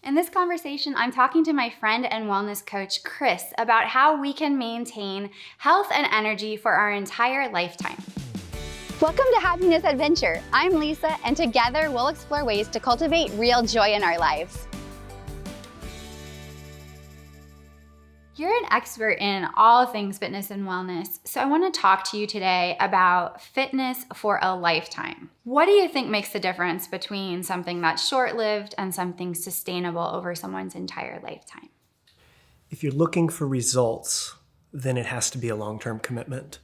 In this conversation, I'm talking to my friend and wellness coach, Cris, about how we can maintain health and energy for our entire lifetime. Welcome to Happiness Adventure. I'm Lisa, and together we'll explore ways to cultivate real joy in our lives. You're an expert in all things fitness and wellness, so I want to talk to you today about fitness for a lifetime. What do you think makes the difference between something that's short-lived and something sustainable over someone's entire lifetime? If you're looking for results, then it has to be a long-term commitment.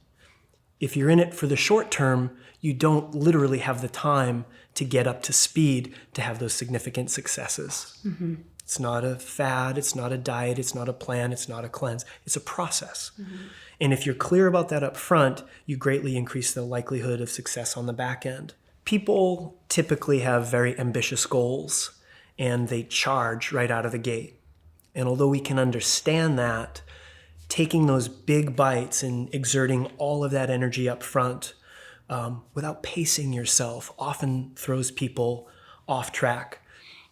If you're in it for the short term, you don't literally have the time to get up to speed to have those significant successes. Mm-hmm. It's not a fad, it's not a diet, it's not a plan, it's not a cleanse. It's a process. Mm-hmm. And if you're clear about that up front, you greatly increase the likelihood of success on the back end. People typically have very ambitious goals and they charge right out of the gate. And although we can understand that, taking those big bites and exerting all of that energy up front without pacing yourself often throws people off track.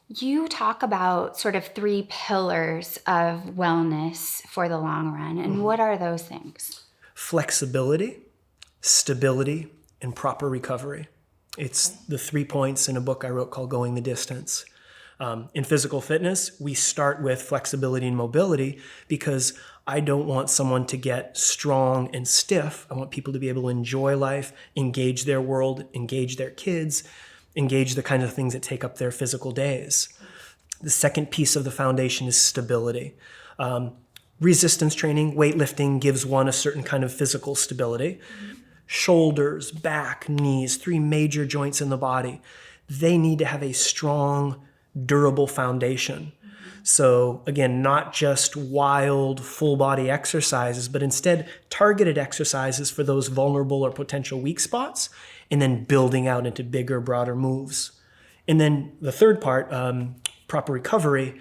You talk about sort of 3 pillars of wellness for the long run, and what are those things? Flexibility, stability, and proper recovery. It's the 3 points in a book I wrote called Going the Distance. In physical fitness, we start with flexibility and mobility because I don't want someone to get strong and stiff. I want people to be able to enjoy life, engage their world, engage their kids, engage the kind of things that take up their physical days. The second piece of the foundation is stability. Resistance training, weightlifting gives one a certain kind of physical stability. Shoulders, back, knees, 3 major joints in the body. They need to have a strong, durable foundation. So again, not just wild, full body exercises, but instead targeted exercises for those vulnerable or potential weak spots, and then building out into bigger, broader moves. And then the third part, proper recovery,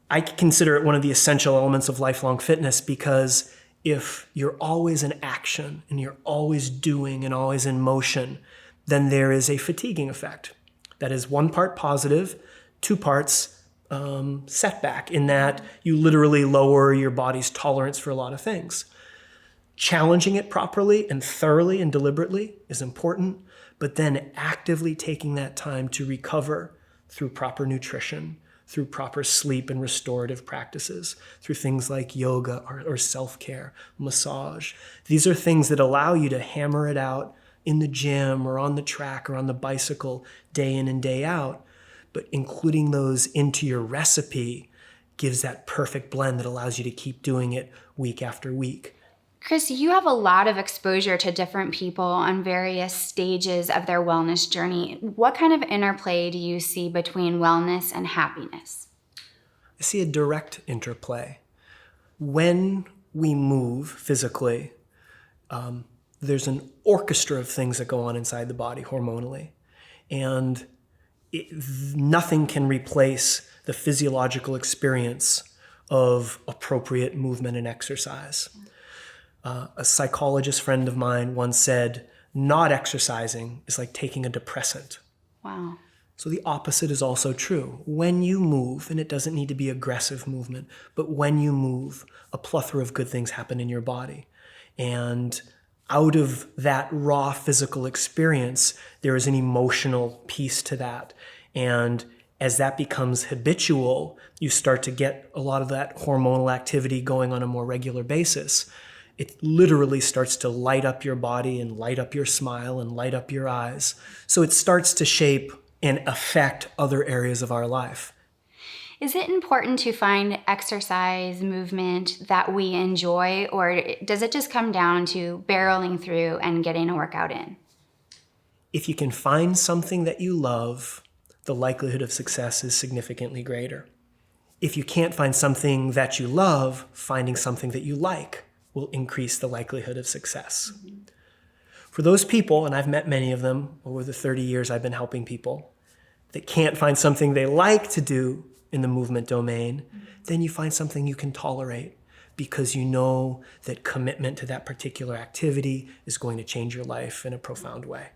I consider it one of the essential elements of lifelong fitness because if you're always in action and you're always doing and always in motion, then there is a fatiguing effect. That is 1 part positive, 2 parts setback in that you literally lower your body's tolerance for a lot of things. Challenging it properly and thoroughly and deliberately is important, but then actively taking that time to recover through proper nutrition, through proper sleep and restorative practices, through things like yoga or self-care, massage. These are things that allow you to hammer it out in the gym or on the track or on the bicycle day in and day out. But including those into your recipe gives that perfect blend that allows you to keep doing it week after week. Cris, you have a lot of exposure to different people on various stages of their wellness journey. What kind of interplay do you see between wellness and happiness? I see a direct interplay. When we move physically, there's an orchestra of things that go on inside the body hormonally. And nothing can replace the physiological experience of appropriate movement and exercise. A psychologist friend of mine once said, not exercising is like taking a depressant. Wow. So the opposite is also true. When you move, and it doesn't need to be aggressive movement, but when you move, a plethora of good things happen in your body. And out of that raw physical experience, there is an emotional piece to that. And as that becomes habitual, you start to get a lot of that hormonal activity going on a more regular basis. It literally starts to light up your body and light up your smile and light up your eyes. So it starts to shape and affect other areas of our life. Is it important to find exercise, movement that we enjoy, or does it just come down to barreling through and getting a workout in? If you can find something that you love, the likelihood of success is significantly greater. If you can't find something that you love, finding something that you like will increase the likelihood of success. Mm-hmm. For those people, and I've met many of them over the 30 years I've been helping people, that can't find something they like to do in the movement domain, then you find something you can tolerate because you know that commitment to that particular activity is going to change your life in a profound way.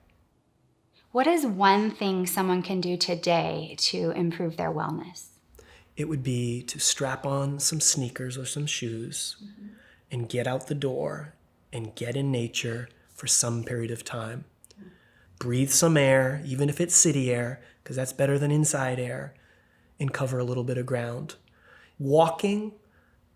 What is one thing someone can do today to improve their wellness? it would be to strap on some sneakers or some shoes and get out the door and get in nature for some period of time. Breathe some air, even if it's city air, because that's better than inside air, and cover a little bit of ground. Walking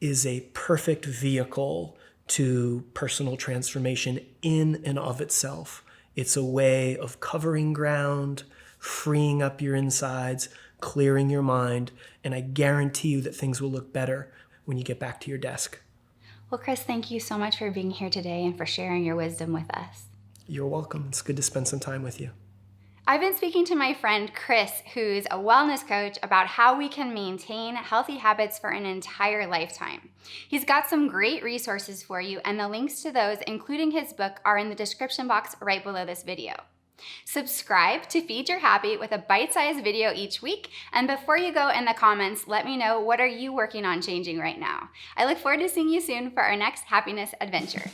is a perfect vehicle to personal transformation in and of itself. It's a way of covering ground, freeing up your insides, clearing your mind, and I guarantee you that things will look better when you get back to your desk. Well, Cris, thank you so much for being here today and for sharing your wisdom with us. You're welcome. It's good to spend some time with you. I've been speaking to my friend Chris, who's a wellness coach, about how we can maintain healthy habits for an entire lifetime. He's got some great resources for you, and the links to those, including his book, are in the description box right below this video. Subscribe to Feed Your Happy with a bite-sized video each week, and before you go in the comments, let me know, what are you working on changing right now? I look forward to seeing you soon for our next happiness adventure.